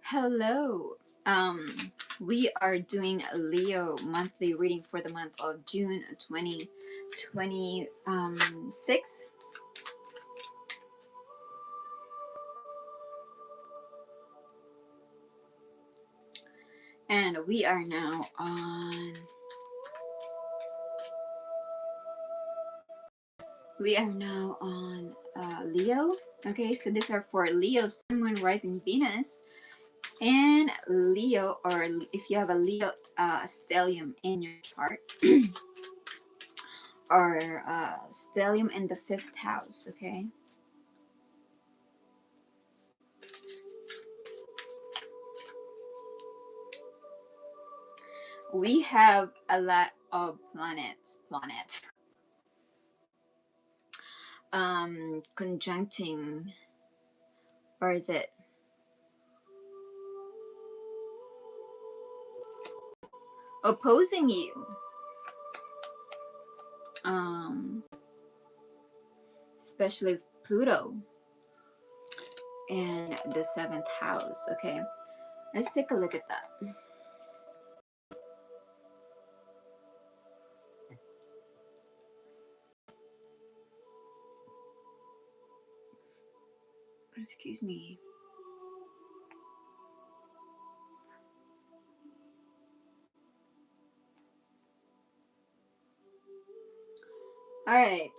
Hello. We are doing a Leo monthly reading for the month of June 2026. And we are now on Leo. Okay, so these are for Leo, Sun, Moon, Rising, Venus, and Leo, or if you have a Leo stellium in your chart, or stellium in the 5th house. Okay. We have a lot of planets conjuncting, or is it opposing you, especially Pluto in the 7th house. Okay, let's take a look at that. Excuse me. All right.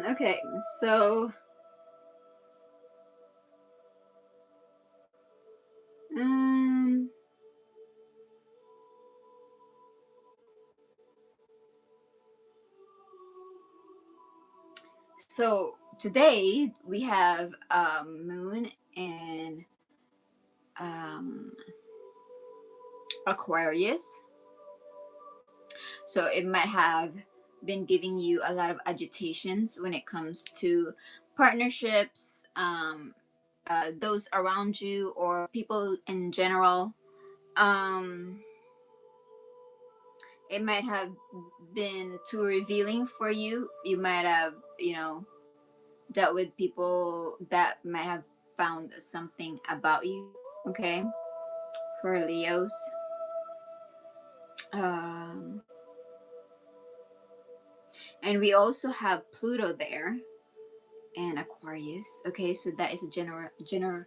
Okay, so so today we have Moon in Aquarius, so it might have been giving you a lot of agitations when it comes to partnerships, those around you or people in general. It might have been too revealing for you. You might have, dealt with people that might have found something about you. Okay, for Leos. And we also have Pluto there and Aquarius. Okay, so that is a generational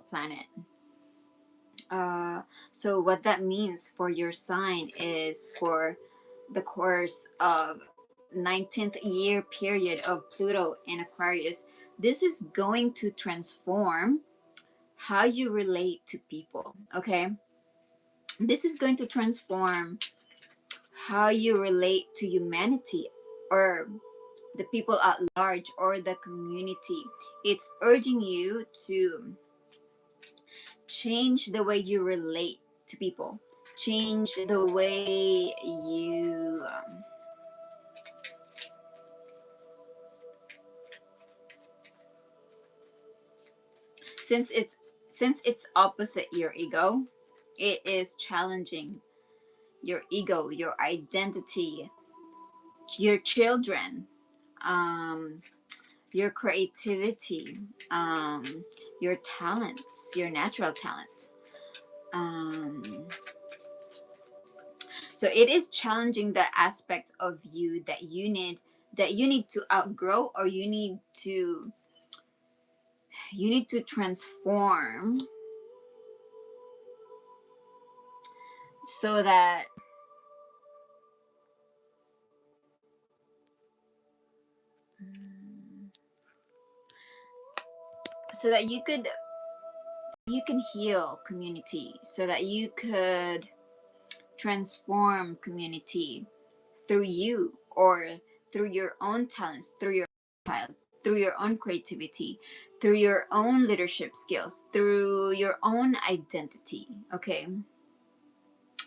planet. So what that means for your sign is, for the course of 19th year period of Pluto in Aquarius, this is going to transform how you relate to people. Okay, this is going to transform how you relate to humanity, or the people at large, or the community. It's urging you to change the way you relate to people, change the way you since it's opposite your ego, it is challenging your ego, your identity, your children, your creativity, your talents, your natural talent. So it is challenging the aspects of you that you need to outgrow, or you need to transform, so that you can heal community, so that you could transform community through you, or through your own talents, through your child. through your own creativity, through your own leadership skills, through your own identity. Okay,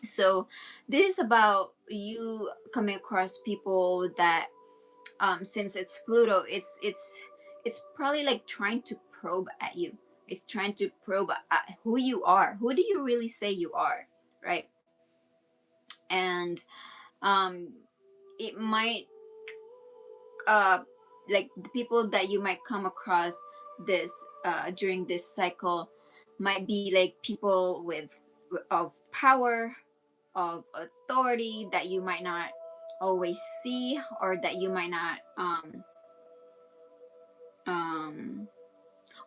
so this is about you coming across people that, since it's Pluto, it's probably like trying to probe at you. It's trying to probe at who you are. Who do you really say you are, right? And um it might, like the people that you might come across this during this cycle might be like people with of power, of authority that you might not always see, or that you might not um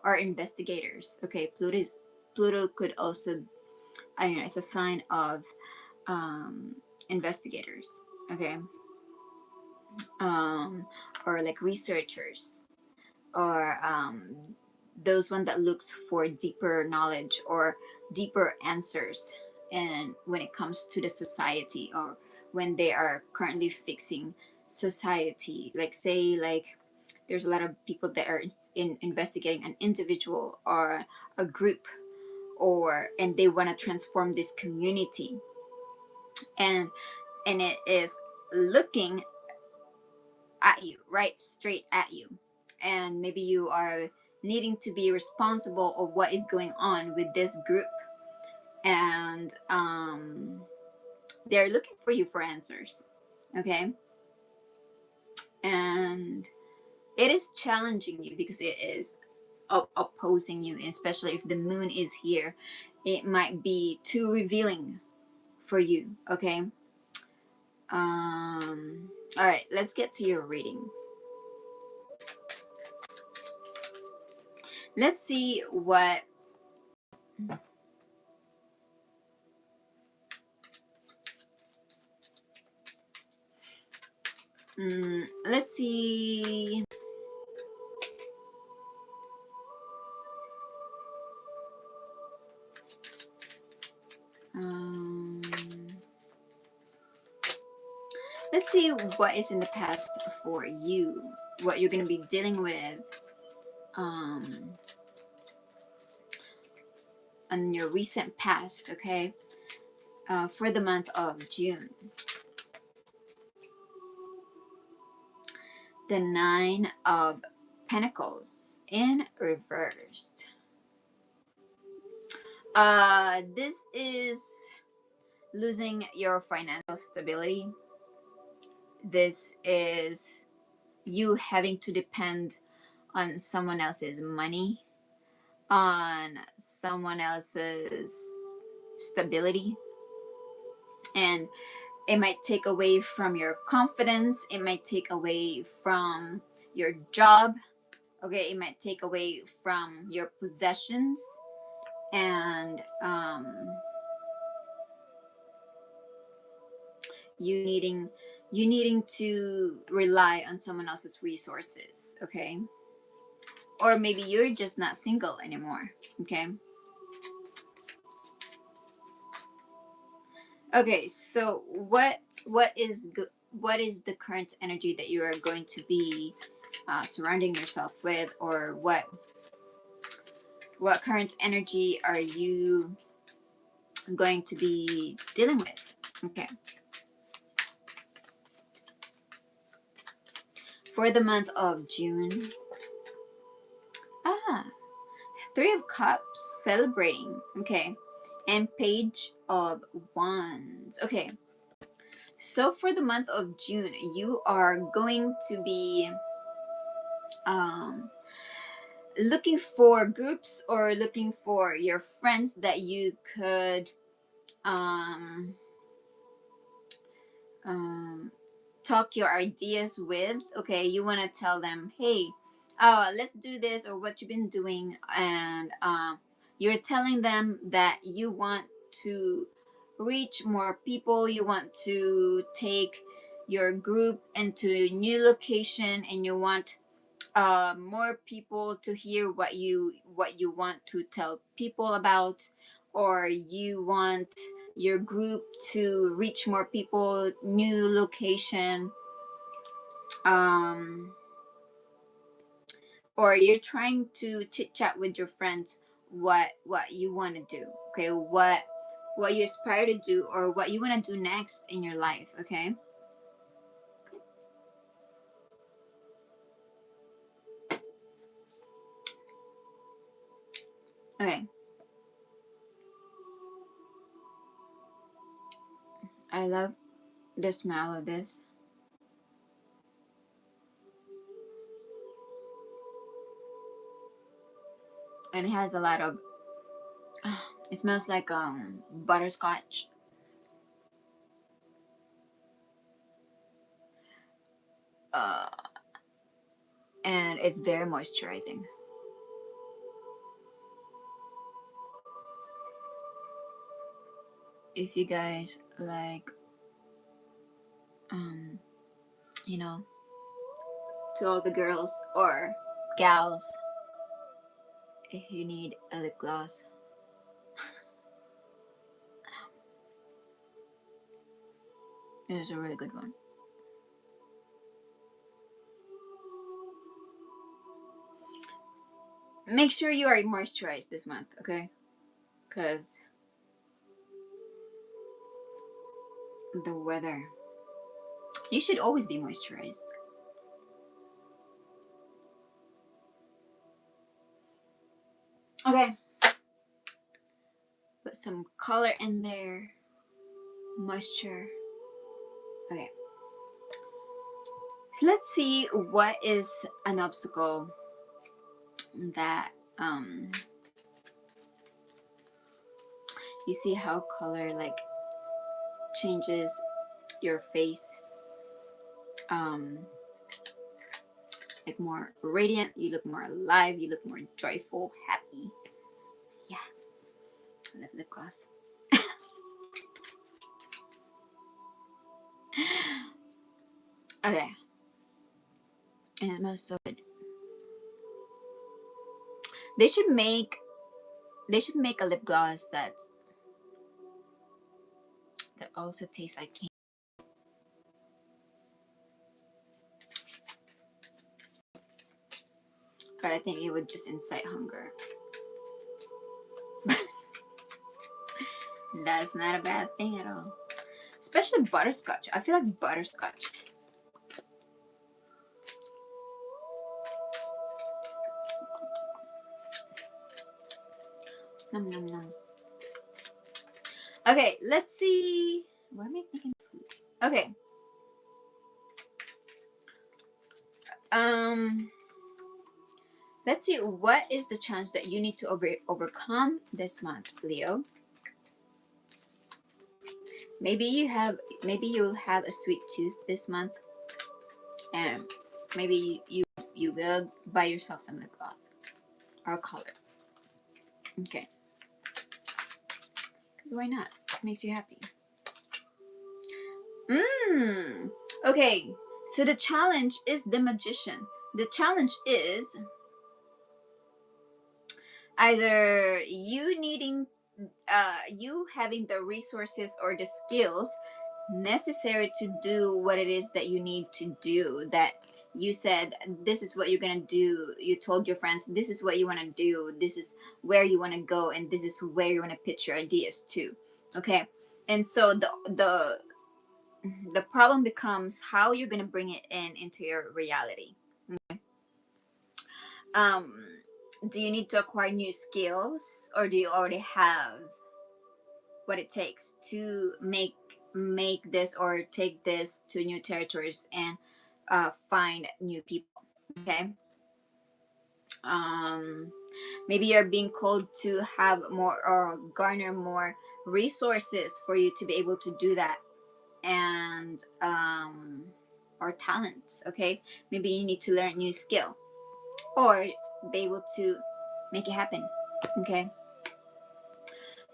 are investigators. Okay, Pluto could also, I don't know, it's a sign of investigators. Okay, um or like researchers, or those one that looks for deeper knowledge or deeper answers, and when it comes to the society, or when they are currently fixing society, like say like there's a lot of people that are investigating an individual or a group, or and they want to transform this community, and it is looking at you, right straight at you, and maybe you are needing to be responsible of what is going on with this group, and they're looking for you for answers. Okay, and it is challenging you because it is opposing you, especially if the moon is here. It might be too revealing for you. Okay, all right, let's get to your reading. Let's see what let's see. Um, let's see what is in the past for you, what you're going to be dealing with on your recent past, okay, for the month of June. The 9 of Pentacles in reversed. This is losing your financial stability. This is you having to depend on someone else's money, on someone else's stability, and it might take away from your confidence, it might take away from your job. Okay, it might take away from your possessions, and you needing to rely on someone else's resources. Okay, or maybe you're just not single anymore. Okay, okay, so what is the current energy that you are going to be surrounding yourself with, or what current energy are you going to be dealing with? Okay, for the month of June. 3 of Cups, celebrating. Okay, and Page of Wands. Okay, so for the month of June, you are going to be looking for groups, or looking for your friends that you could talk your ideas with. Okay, you want to tell them, hey, let's do this, or what you've been doing, and you're telling them that you want to reach more people, you want to take your group into a new location, and you want more people to hear what you want to tell people about, or you want your group to reach more people, new location. or you're trying to chit chat with your friends what you want to do, okay, what you aspire to do or what you want to do next in your life, okay. Okay, I love the smell of this. And it has a lot of it smells like butterscotch. uh and it's very moisturizing. If you guys like, um you know, to all the girls or gals, if you need a lip gloss, it is a really good one. Make sure you are moisturized this month, okay? Because the weather, you should always be moisturized. Okay, put some color in there, moisture. Okay, so let's see what is an obstacle that you see how color like changes your face, like more radiant, you look more alive, you look more joyful, happy. Yeah, I love lip gloss. Okay, and it smells so good. They should make a lip gloss that also tastes like candy. But I think it would just incite hunger. That's not a bad thing at all. Especially butterscotch. I feel like butterscotch. Nom nom nom. Okay, let's see. What am I thinking? Okay. Let's see. What is the challenge that you need to overcome this month, Leo? Maybe you'll have a sweet tooth this month, and maybe you will buy yourself some lip gloss or color. Okay. Because why not? It makes you happy. Okay, so the challenge is the magician. The challenge is either you having the resources or the skills necessary to do what it is that you need to do, that you said this is what you're gonna do, you told your friends this is what you want to do, this is where you want to go, and this is where you want to pitch your ideas to. Okay, and so the problem becomes how you're going to bring it into your reality. Okay? Do you need to acquire new skills, or do you already have what it takes to make this or take this to new territories and find new people? Okay. Maybe you're being called to have more or garner more resources for you to be able to do that, and or talents. Okay, maybe you need to learn a new skill or be able to make it happen. Okay,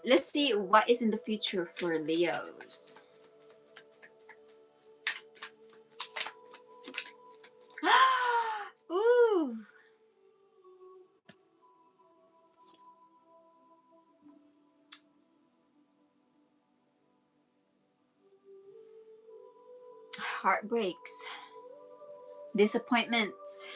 let's see what is in the future for Leos. Ooh, heartbreaks, disappointments,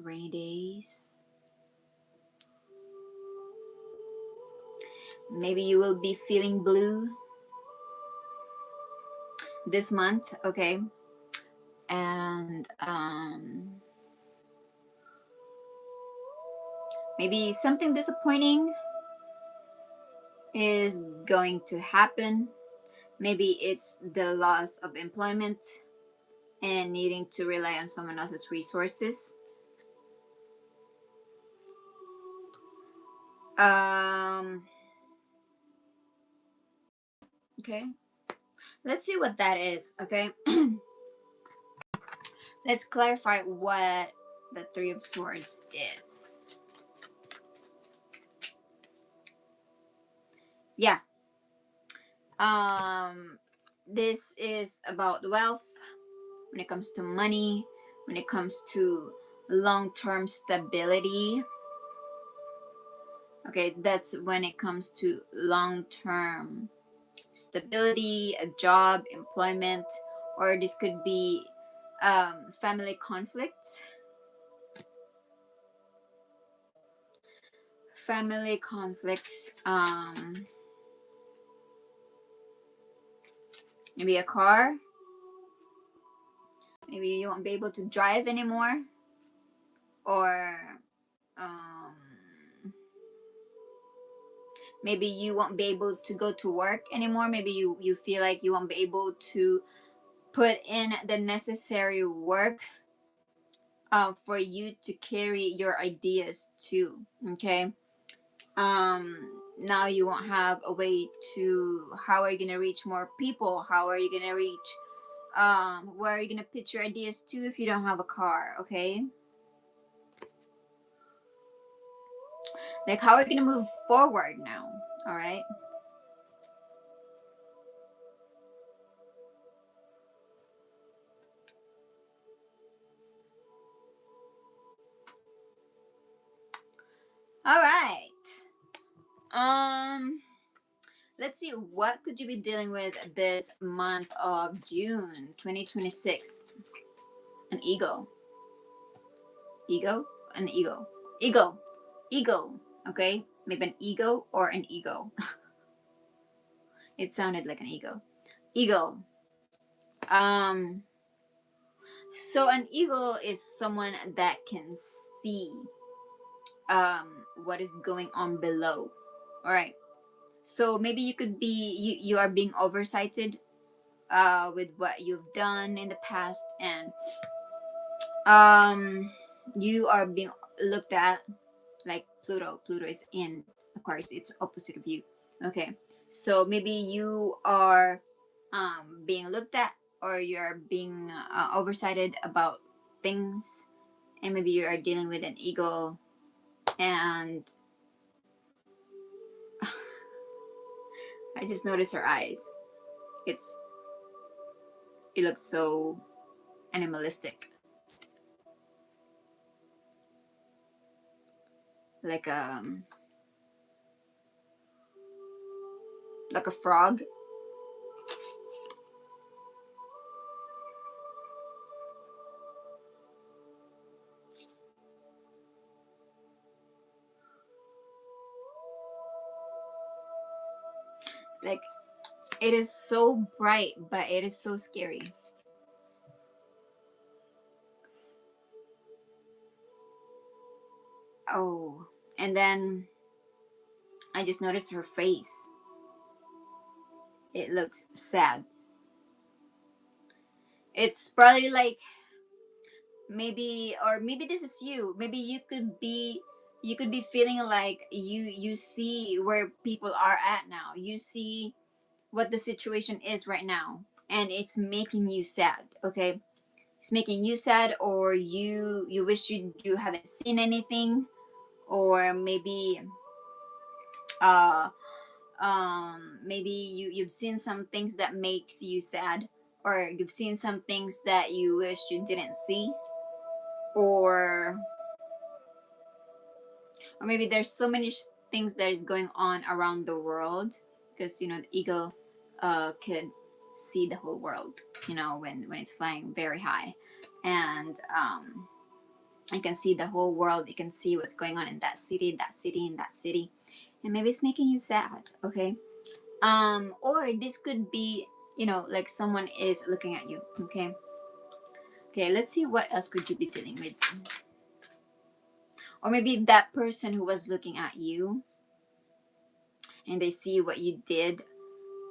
rainy days. Maybe you will be feeling blue this month, okay? And maybe something disappointing is going to happen. Maybe it's the loss of employment and needing to rely on someone else's resources. Okay, let's see what that is, okay? Let's clarify what the Three of Swords is. Yeah. This is about wealth, when it comes to money, when it comes to long-term stability. Okay, that's when it comes to long-term stability, a job, employment, or this could be family conflicts. Family conflicts, maybe a car. Maybe you won't be able to drive anymore, or maybe you won't be able to go to work anymore. Maybe you feel like you won't be able to put in the necessary work for you to carry your ideas too. Okay. Now you won't have a way to, how are you going to reach more people? How are you going to reach, where are you going to pitch your ideas to if you don't have a car? Okay. Like, how are you going to move forward now? All right. All right. Let's see, what could you be dealing with this month of June 2026? An ego. Ego? An ego. Ego. Ego. Okay? Maybe an ego or an ego. It sounded like an ego. Ego. So an ego is someone that can see what is going on below. All right. So maybe you could be, you are being oversighted with what you've done in the past, and you are being looked at like Pluto. Pluto is in Aquarius, it's opposite of you. Okay, so maybe you are being looked at, or you're being oversighted about things, and maybe you are dealing with an ego, and I just noticed her eyes. It looks so animalistic, like a frog. Like, it is so bright, but it is so scary. Oh, and then I just noticed her face. It looks sad. It's probably like, maybe, or maybe this is you. Maybe you could be feeling like you see where people are at now. You see what the situation is right now, and it's making you sad. Okay, it's making you sad, or you wish you haven't seen anything, or maybe uh maybe you've seen some things that makes you sad, or you've seen some things that you wish you didn't see, or maybe there's so many things that is going on around the world, because the eagle could see the whole world, when it's flying very high, and I can see the whole world. You can see what's going on in that city, that city, and that city. And maybe it's making you sad, okay? Or this could be, you know, like someone is looking at you, okay? Okay, let's see what else could you be dealing with. Or maybe that person who was looking at you and they see what you did,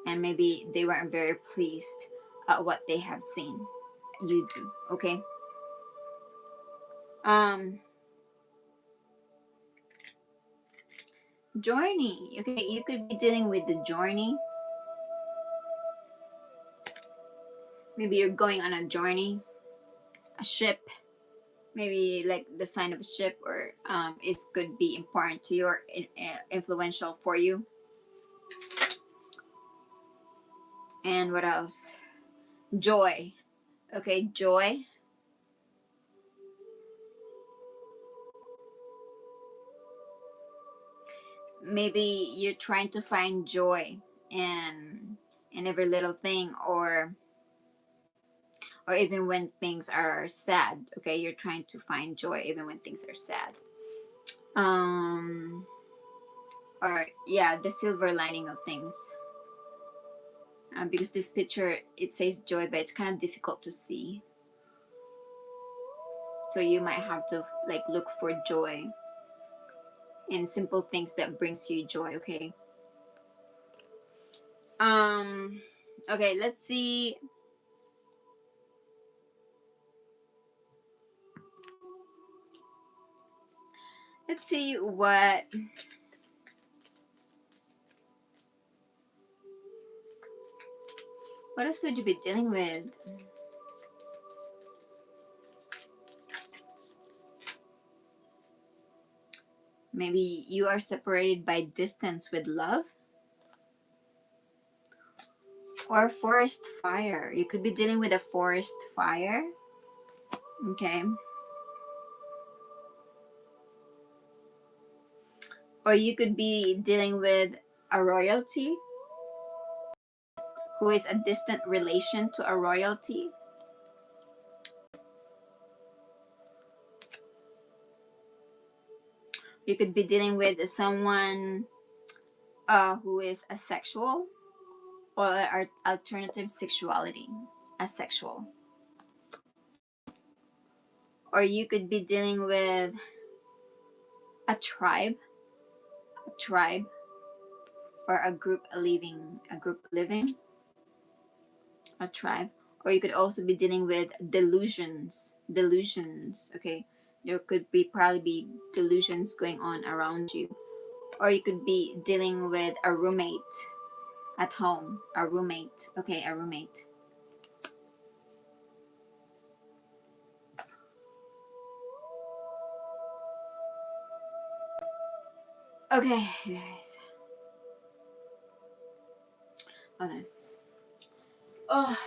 and maybe they weren't very pleased at what they have seen you do, okay? Journey, okay, you could be dealing with the journey. Maybe you're going on a journey, a ship, maybe like the sign of a ship, or it could be important to you or influential for you. And what else? Joy, okay, joy. Maybe you're trying to find joy in every little thing, or even when things are sad, okay, you're trying to find joy even when things are sad. Or yeah, the silver lining of things, because this picture, it says joy, but it's kind of difficult to see, so you might have to like look for joy in simple things that brings you joy, okay? Okay, let's see. Let's see what else could you be dealing with? Maybe you are separated by distance with love. Or forest fire. You could be dealing with a forest fire. Okay. Or you could be dealing with a royalty who is a distant relation to a royalty. You could be dealing with someone who is asexual, or alternative sexuality, asexual. Or you could be dealing with a tribe, or a group living, a tribe. Or you could also be dealing with delusions, okay? There could be probably be delusions going on around you. Or you could be dealing with a roommate at home, a roommate, okay, a roommate. Okay, guys. Hold on. Oh.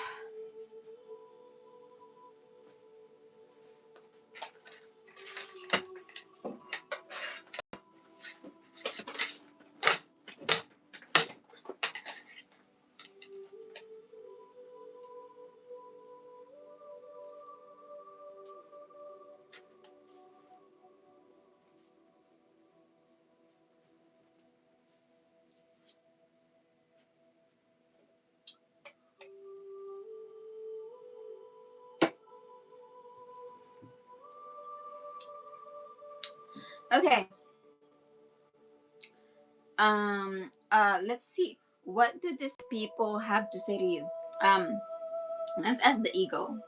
Okay. Let's see. What do these people have to say to you? Let's ask the eagle.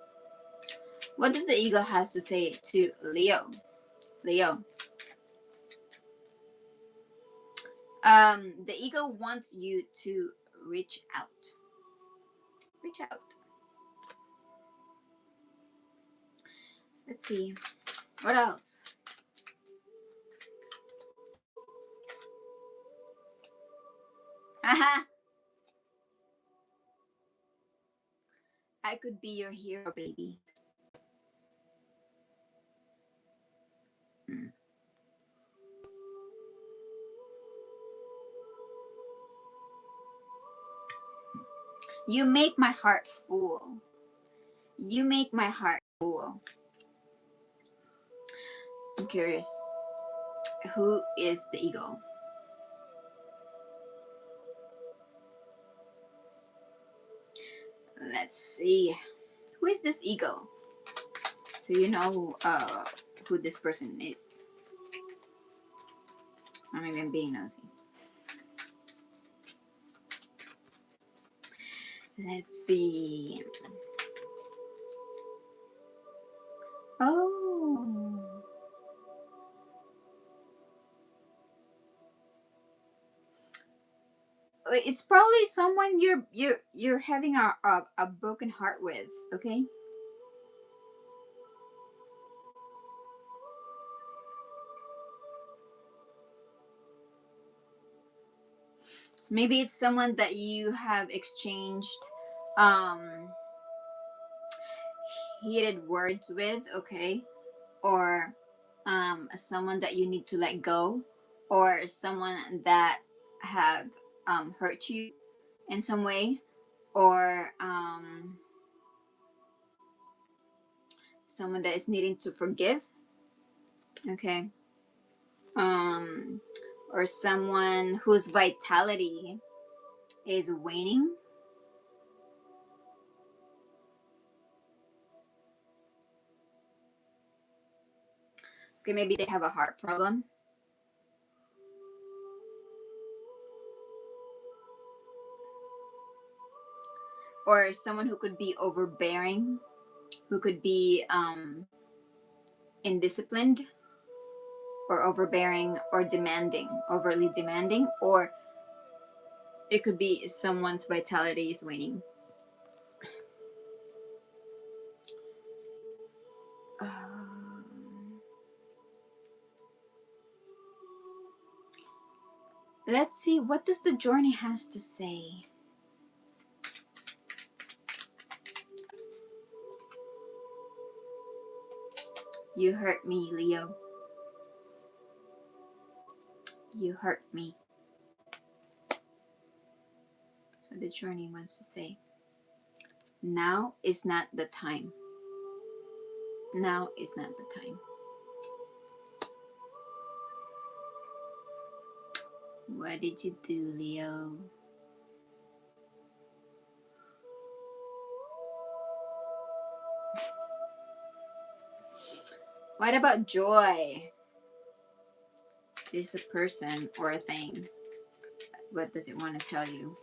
What does the eagle has to say to Leo? Leo. The eagle wants you to reach out. Reach out. Let's see. What else? Haha. I could be your hero, baby. You make my heart full. You make my heart full. I'm curious. Who is the ego? Let's see. Who is this ego? So you know who this person is. Or maybe I'm being nosy. Let's see. Oh. It's probably someone you're having a broken heart with, okay? Maybe it's someone that you have exchanged um heated words with, okay? Or someone that you need to let go, or someone that have hurt you in some way, or someone that is needing to forgive, okay? Or someone whose vitality is waning. Okay, maybe they have a heart problem. Or someone who could be overbearing, who could be indisciplined, or overbearing, or demanding, overly demanding, or it could be someone's vitality is waning. Let's see, what does the journey has to say? You hurt me, Leo. You hurt me. That's what the journey wants to say. Now is not the time. Now is not the time. What did you do, Leo? What about joy? Is a person or a thing? What does it want to tell you?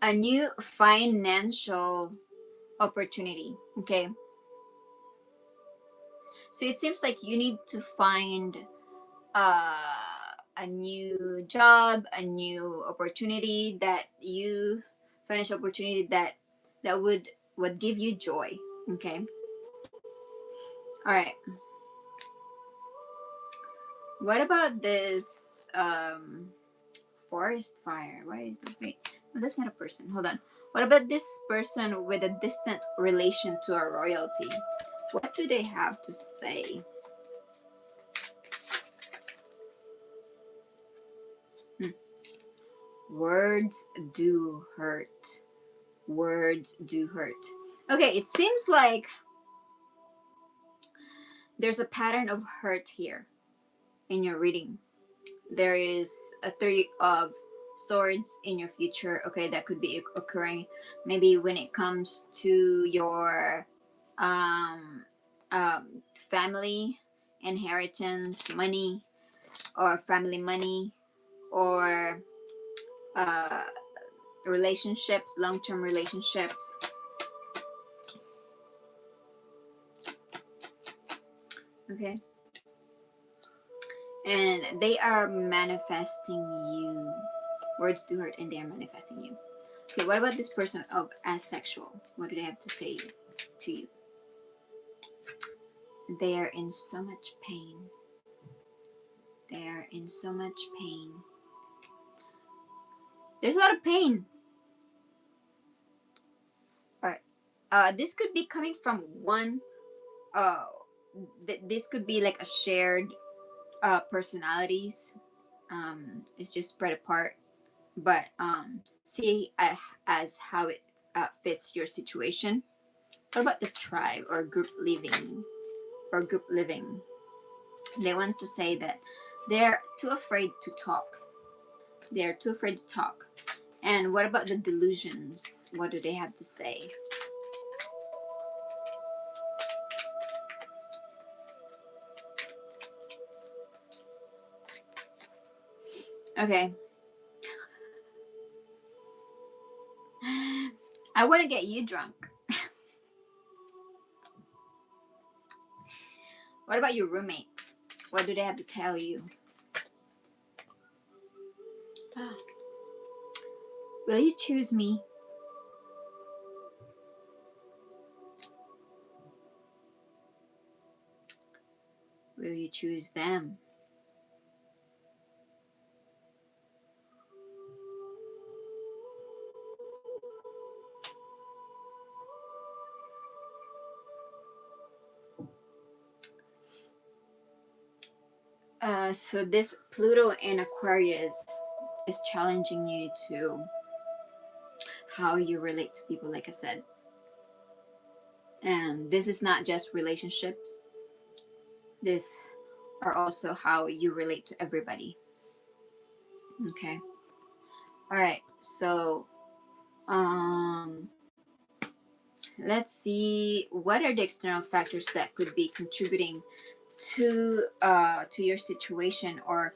A new financial opportunity. Okay. So it seems like you need to find a new job, a new opportunity that you financial opportunity that would give you joy. Okay. All right. What about this forest fire? Why is the wait? No, that's not a person. Hold on. What about this person with a distant relation to a royalty? What do they have to say? Words do hurt. Words do hurt. Okay, it seems like there's a pattern of hurt here in your reading. There is a three of swords in your future, okay, that could be occurring maybe when it comes to your family, inheritance, money, or family money, or relationships, long-term relationships. Okay. And they are manifesting you. Words do hurt and they are manifesting you. Okay, what about this person of asexual? What do they have to say to you? They are in so much pain. They are in so much pain. There's a lot of pain. Alright. This could be coming from one. This could be like a shared personalities. It's just spread apart. but see as how it fits your situation. What about the tribe or group living They want to say that they're too afraid to talk. They're too afraid to talk. And what about the delusions? What do they have to say? Okay. I want to get you drunk. What about your roommate? What do they have to tell you? Will you choose me? Will you choose them? So this Pluto in Aquarius is challenging you to how you relate to people, like I said. And this is not just relationships. This are also how you relate to everybody. Okay. All right. So, let's see, what are the external factors that could be contributing to your situation, or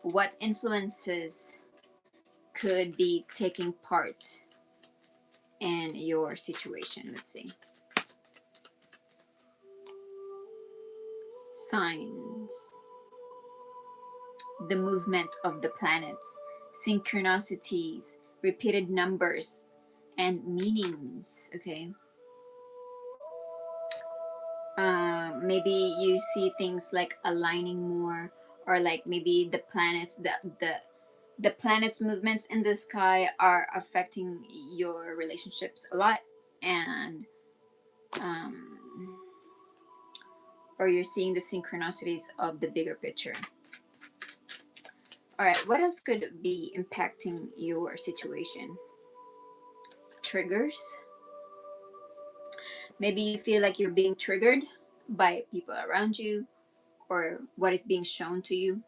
what influences could be taking part in your situation. Let's see. Signs, the movement of the planets, synchronicities, repeated numbers, and meanings. Okay. Maybe you see things like aligning more, or like maybe the planets, the planets movements in the sky are affecting your relationships a lot, and or you're seeing the synchronicities of the bigger picture. All right, what else could be impacting your situation? Triggers. Maybe you feel like you're being triggered by people around you, or what is being shown to you,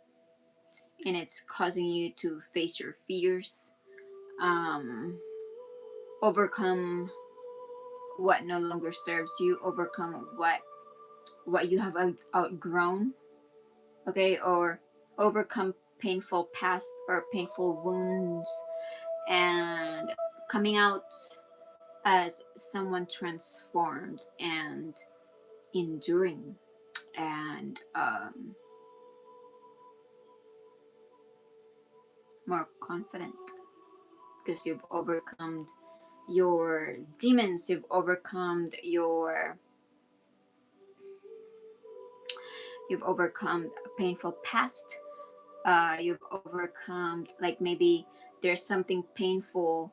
and it's causing you to face your fears, overcome what no longer serves you, overcome what you have outgrown, okay, or overcome painful past or painful wounds, and coming out as someone transformed and enduring, and more confident, because you've overcome your demons, you've overcome a painful past, you've overcome, like maybe there's something painful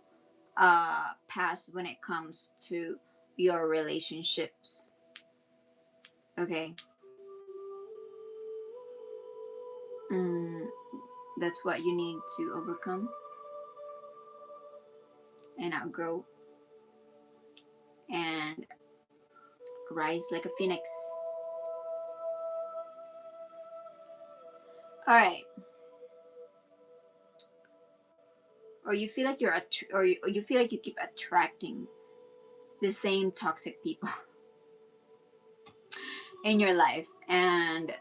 past when it comes to your relationships. Okay. That's what you need to overcome and outgrow and rise like a phoenix. All right. Or you feel like you feel like you keep attracting the same toxic people in your life, and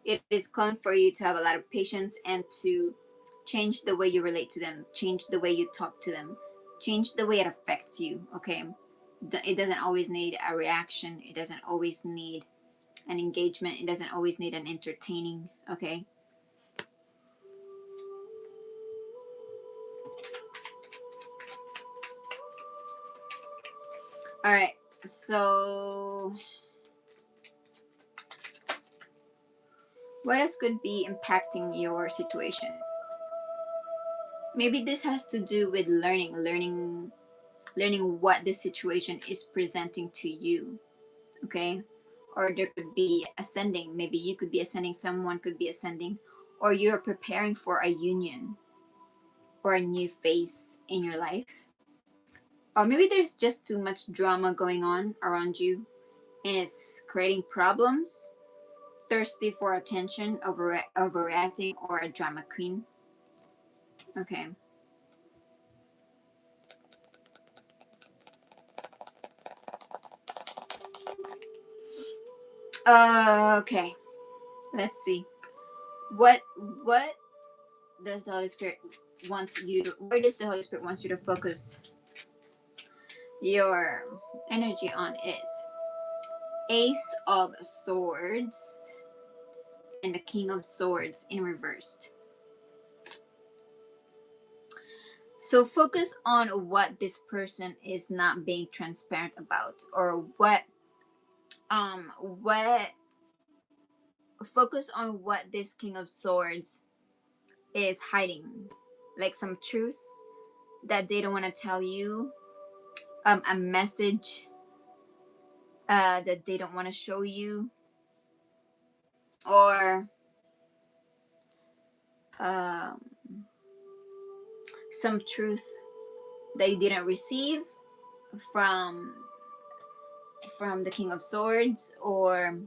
it is calling for you to have a lot of patience and to change the way you relate to them, change the way you talk to them, change the way it affects you. Okay, it doesn't always need a reaction, it doesn't always need an engagement, it doesn't always need an entertaining. Okay. All right, so what else could be impacting your situation? Maybe this has to do with learning what the situation is presenting to you. Okay, or there could be ascending. Maybe you could be ascending, someone could be ascending, or you're preparing for a union or a new phase in your life. Or maybe there's just too much drama going on around you and it's creating problems. Thirsty for attention, overreacting, or a drama queen. Okay. Okay. Let's see. What does the Holy Spirit wants you to? Where does the Holy Spirit wants you to focus your energy on? Is Ace of Swords and the King of Swords in reversed. So focus on what this person is not being transparent about, or what focus on what this King of Swords is hiding, like some truth that they don't want to tell you, a message that they don't want to show you, or some truth that you didn't receive from the King of Swords, or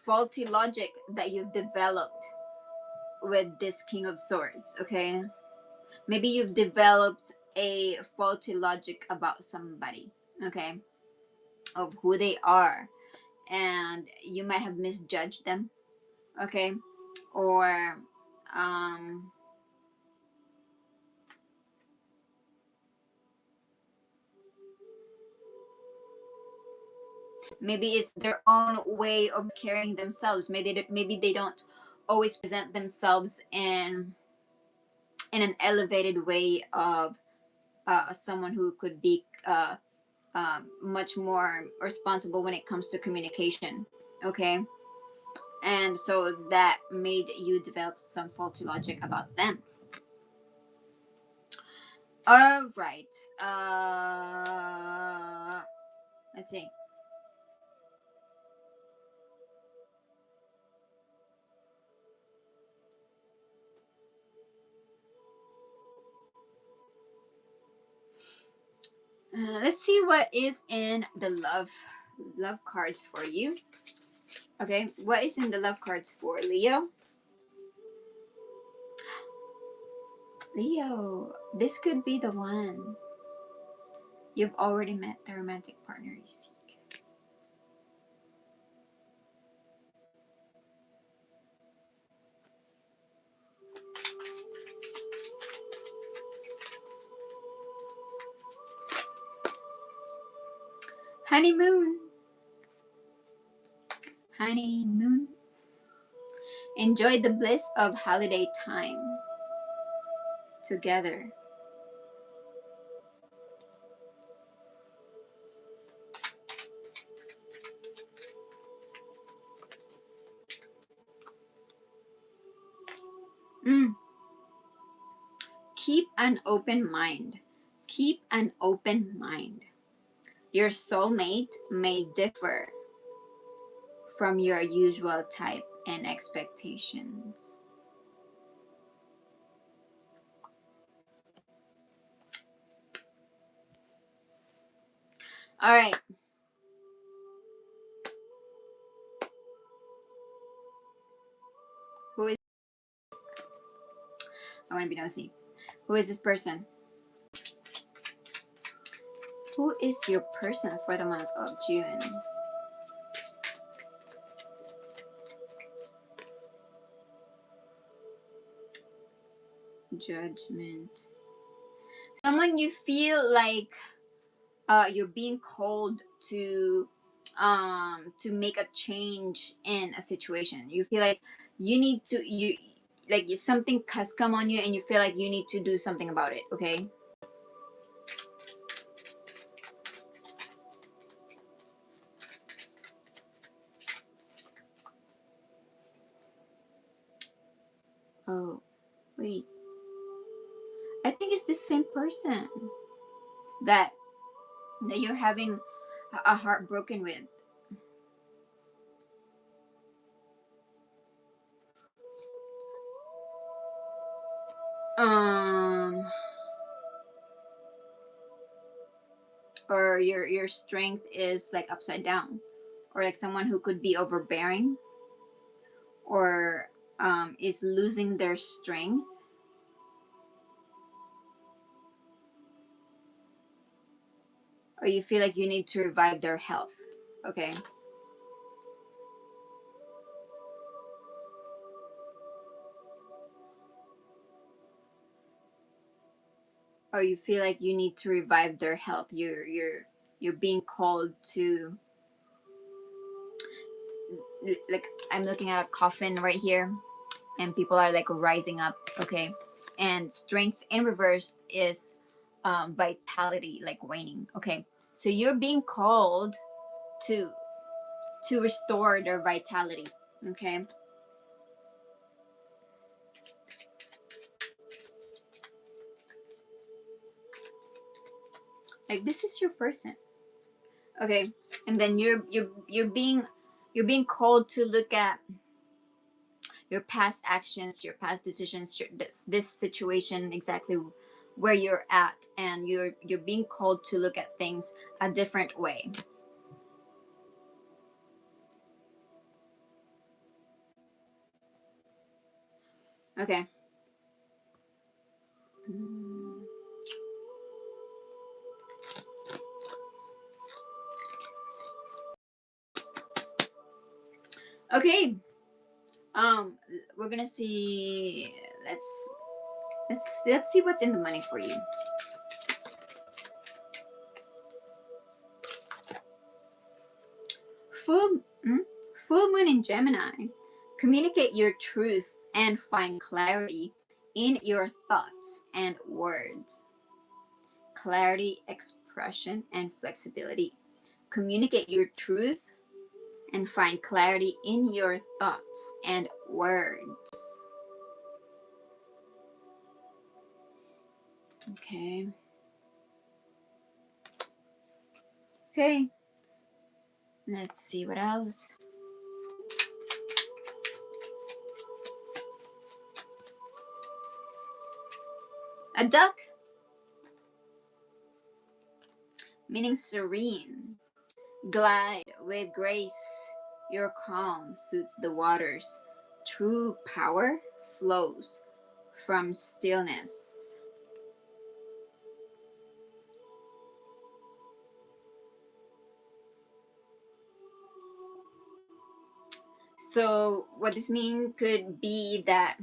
faulty logic that you've developed with this King of Swords. Okay, maybe you've developed a faulty logic about somebody, okay, of who they are, and you might have misjudged them, okay, or maybe it's their own way of carrying themselves. Maybe they don't always present themselves in an elevated way of someone who could be much more responsible when it comes to communication, okay, and so that made you develop some faulty logic about them. All right, let's see. Let's see what is in the love cards for you. Okay, what is in the love cards for Leo? Leo, this could be the one. You've already met the romantic partner you seek. Honeymoon. Honeymoon. Enjoy the bliss of holiday time together. Keep an open mind. Keep an open mind. Your soulmate may differ from your usual type and expectations. All right. Who is? I want to be nosy. Who is this person? Who is your person for the month of June? Judgment. Someone you feel like you're being called to make a change in a situation. You feel like you need to something has come on you and you feel like you need to do something about it, okay? Oh, wait. I think it's the same person that you're having a heart broken with. Or your strength is like upside down, or like someone who could be overbearing, or is losing their strength, or you feel like you need to revive their health. Okay. Or you feel like you need to revive their health. You're being called to, like, I'm looking at a coffin right here, and people are like rising up. Okay. And strength in reverse is vitality, like waning. Okay. So you're being called to restore their vitality. Okay. Like, this is your person. Okay. And then you're being called to look at your past actions, your past decisions, this situation, exactly where you're at, and you're being called to look at things a different way. Okay. Okay. We're gonna see. Let's see what's in the money for you. Full full moon in Gemini. Communicate your truth and find clarity in your thoughts and words. Clarity, expression, and flexibility. Communicate your truth and find clarity in your thoughts and words. Okay. Okay. Let's see what else. A duck, meaning serene. Glide with grace. Your calm suits the waters. True power flows from stillness. So what this means could be that,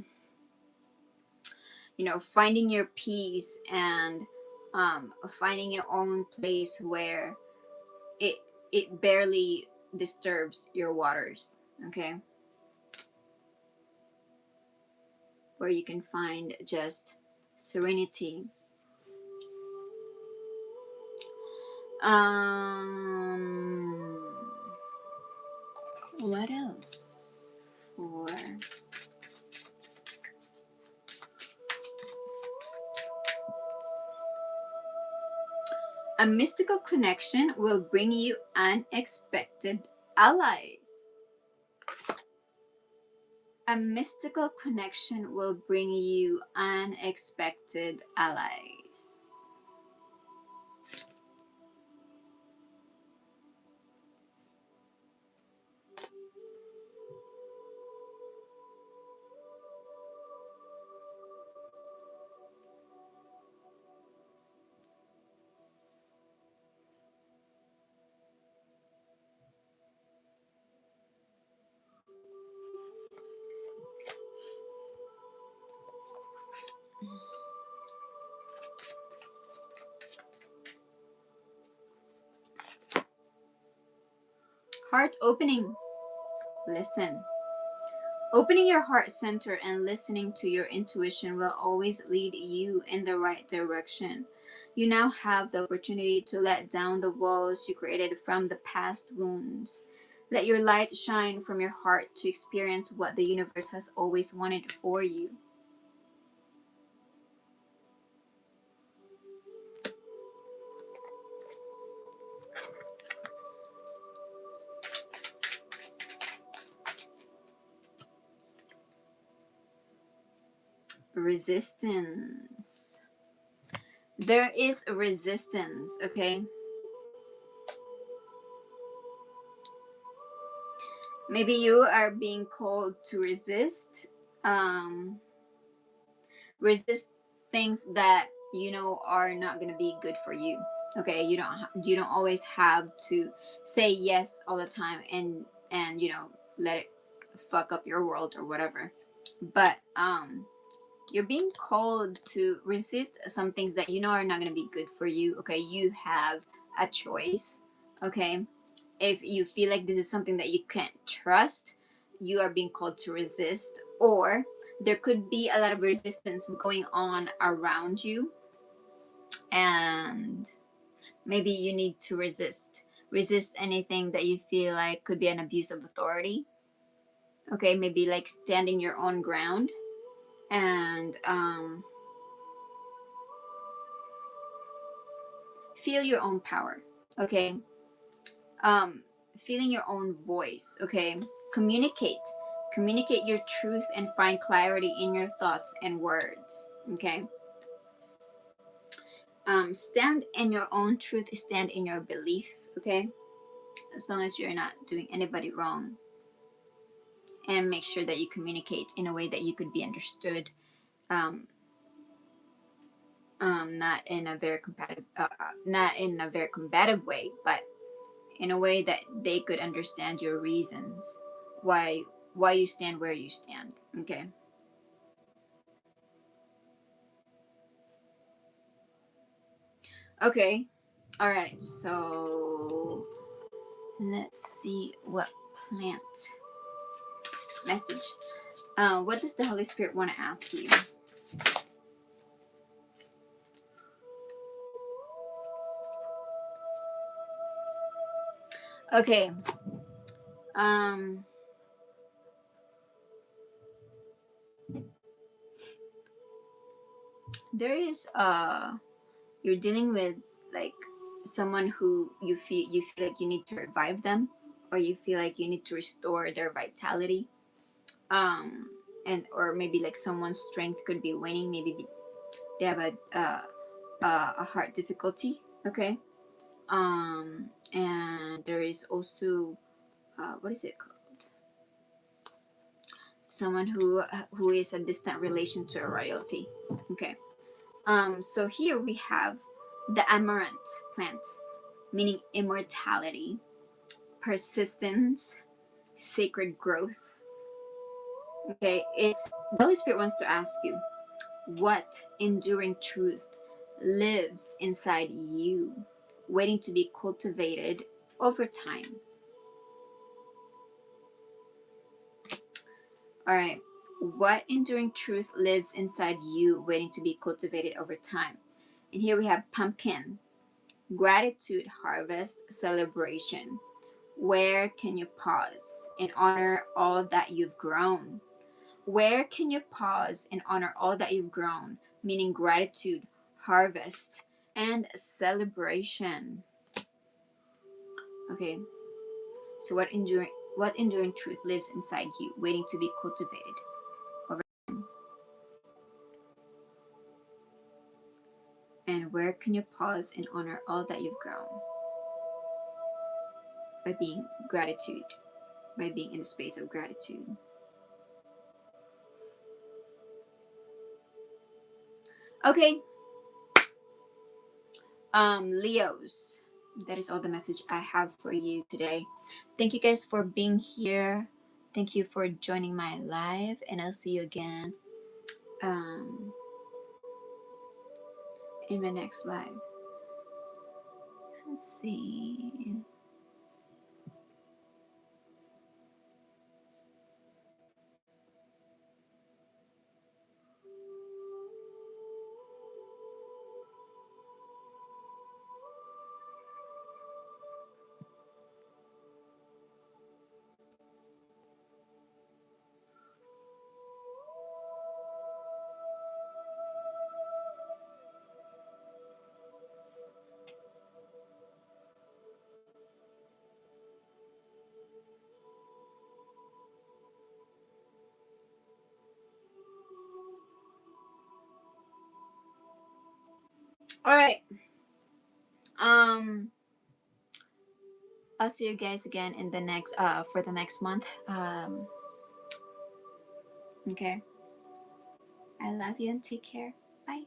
finding your peace and finding your own place where it barely disturbs your waters. Okay. Where you can find just serenity. What else for a mystical connection will bring you unexpected allies. A mystical connection will bring you unexpected allies. Heart opening. Listen. Opening your heart center and listening to your intuition will always lead you in the right direction. You now have the opportunity to let down the walls you created from the past wounds. Let your light shine from your heart to experience what the universe has always wanted for you. resistance. There is a resistance, okay? Maybe you are being called to resist, resist things that you know are not going to be good for you. Okay, you don't always have to say yes all the time and you know, let it fuck up your world or whatever. But you're being called to resist some things that you know are not going to be good for you. Okay, you have a choice. Okay, if you feel like this is something that you can't trust, you are being called to resist. Or there could be a lot of resistance going on around you, and maybe you need to resist anything that you feel like could be an abuse of authority. Okay, maybe like standing your own ground, and feel your own power. Okay, feeling your own voice. Okay, communicate your truth and find clarity in your thoughts and words. Okay, stand in your own truth, stand in your belief. Okay, as long as you're not doing anybody wrong, and make sure that you communicate in a way that you could be understood, not in a very combative way, but in a way that they could understand your reasons why you stand where you stand. Okay, okay, all right, so let's see what plant message, what does the Holy Spirit want to ask you? Okay, there is you're dealing with like someone who you feel like you need to revive them, or you feel like you need to restore their vitality, and or maybe like someone's strength could be waning. Maybe they have a heart difficulty. Okay, and there is also what is it called, someone who is a distant relation to a royalty. Okay, so here we have the amaranth plant, meaning immortality, persistence, sacred growth. Okay, it's the Holy Spirit wants to ask you, what enduring truth lives inside you, waiting to be cultivated over time? All right, what enduring truth lives inside you, waiting to be cultivated over time? And here we have pumpkin, gratitude, harvest, celebration. Where can you pause and honor all that you've grown? Where can you pause and honor all that you've grown? Meaning gratitude, harvest, and celebration. Okay, so what enduring truth lives inside you, waiting to be cultivated over time? And where can you pause and honor all that you've grown? By being gratitude, by being in the space of gratitude. Okay, Leos, that is all the message I have for you today. Thank you guys for being here. Thank you for joining my live, and I'll see you again in my next live. Let's see. All right. I'll see you guys again in the next for the next month. Okay. I love you and take care. Bye.